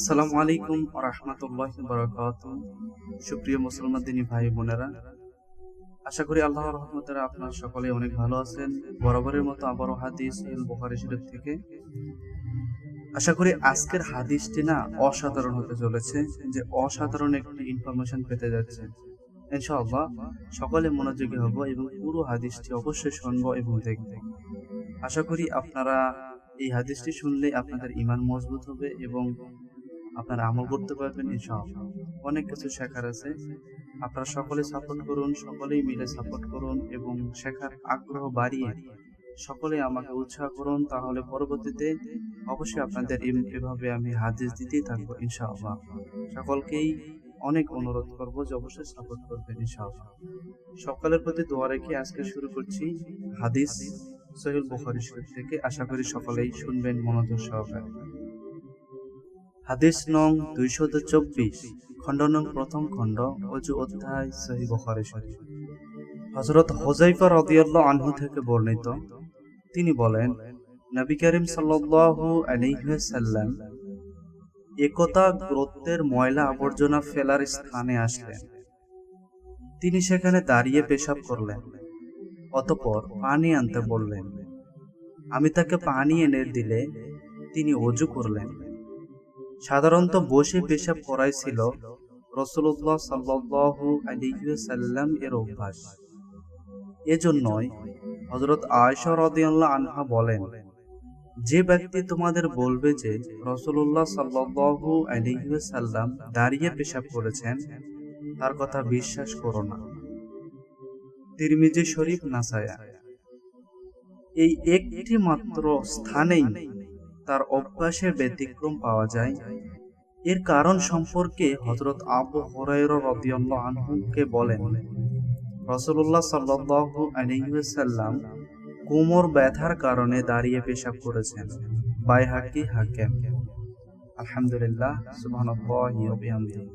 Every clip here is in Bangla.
আসসালামু আলাইকুম ওয়া রাহমাতুল্লাহি ওয়া বারাকাতুহু। সুপ্রিয় মুসলমান দিনী ভাই বোনেরা, আশা করি আল্লাহর রহমতে আপনারা সকলে অনেক ভালো আছেন। বরাবরের মতো আবারও হাদিস বুখারী শরীফ থেকে আশা করি আজকের হাদিসটি না অসাধারণ হতে চলেছে, যে অসাধারণ একটি ইনফরমেশন পেতে যাচ্ছে। ইনশাআল্লাহ সকলে মনোযোগী হব এবং পুরো হাদিসটি অবশ্যই শুনবো এবং দেখব। আশা করি আপনারা এই হাদিসটি শুনলে আপনাদের ঈমান মজবুত হবে এবং আপনারা আমল করতে পারবেন ইনশাআল্লাহ। অনেক কিছু শেখার আছে, আপনারা সকলে সাপোর্ট করুন, সকলেই মিলে সাপোর্ট করুন এবং শেখার আগ্রহ বাড়িয়ে সকলে আমাকে উৎসাহ করুন। তাহলে পরবর্তীতে অবশ্যই আপনাদের এভাবে আমি হাদিস দিতেই থাকবো ইনশাআল্লাহ। সকলকেই অনেক অনুরোধ করবো যে অবশ্যই সাপোর্ট করবেন ইনশাআল্লাহ। সকলের প্রতি দোয়া রেখে আজকে শুরু করছি হাদিস সহিহ বুখারী শরীফ থেকে। আশা করি সকলেই শুনবেন মনোযোগ সহকারে। হাদিস নং 224, খণ্ড নং প্রথম খণ্ড, ওযু অধ্যায়, সহিহ বুখারী শরীফ। হযরত হুযায়ফা রাদিয়াল্লাহু আনহু থেকে বর্ণিত, তিনি বলেন, নবী করিম সাল্লাল্লাহু আলাইহি ওয়াসাল্লাম একতা গোত্রের ময়লা আবর্জনা ফেলার স্থানে আসলেন। তিনি সেখানে দাঁড়িয়ে পেশাব করলেন, অতঃপর পানি আনতে বললেন। আমি তাকে পানি এনে দিলে তিনি ওযু করলেন। সাধারণত বসে পেশাব করাই ছিল রাসূলুল্লাহ সাল্লাল্লাহু আলাইহি ওয়াসাল্লাম এর অভ্যাস। এজন্যই হযরত আয়েশা রাদিয়াল্লাহু আনহা বলেন, যে ব্যক্তি তোমাদের বলবে যে রাসূলুল্লাহ সাল্লাল্লাহু আলাইহি ওয়াসাল্লাম দাঁড়িয়ে পেশাব করেছেন, তার কথা বিশ্বাস করো না। তিরমিজি শরীফ, নাসায়া। এই একটি মাত্র স্থানেই তার অভ্যাসের ব্যতিক্রম পাওয়া যায়। এর কারণ সম্পর্কে হযরত আবু হুরায়রা রাদিয়াল্লাহু আনহুকে বলেন, রাসূলুল্লাহ সাল্লাল্লাহু আলাইহি ওয়াসাল্লাম কোমর ব্যথার কারণে দাঁড়িয়ে পেশাব করেছেন। বাইহাকি, হাকিম। আলহামদুলিল্লাহ, সুবহানাল্লাহি ওয়া বিহামদিহি।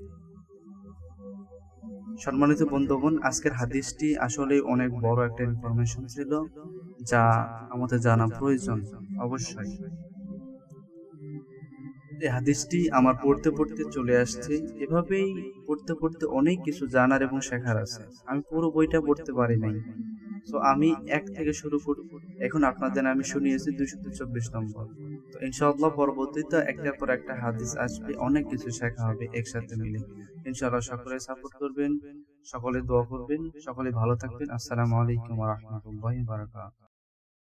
সম্মানিত বন্ধুগণ, আজকের হাদিসটি আসলে অনেক বড় একটা ইনফরমেশন ছিল, যা আমাদের জানা প্রয়োজন অবশ্যই। এই হাদিসটি আমার পড়তে পড়তে চলে আসছে। এভাবেই পড়তে পড়তে অনেক কিছু জানার এবং শেখার আছে। আমি পুরো বইটা পড়তে পারি নাই, তো আমি এক থেকে শুরু করি। এখন আপনাদের আমি শুনিয়েছি 224 নম্বর। তো ইনশাআল্লাহ পরবর্তীতে একটার পর একটা হাদিস আসবে, অনেক কিছু শেখা হবে একসাথে মিলে ইনশাআল্লাহ। সকলে সাপোর্ট করবেন, সকলে দোয়া করবেন, সকলে ভালো থাকবেন। আসসালামু আলাইকুম ওয়া রাহমাতুল্লাহি ওয়া বারাকাতুহু।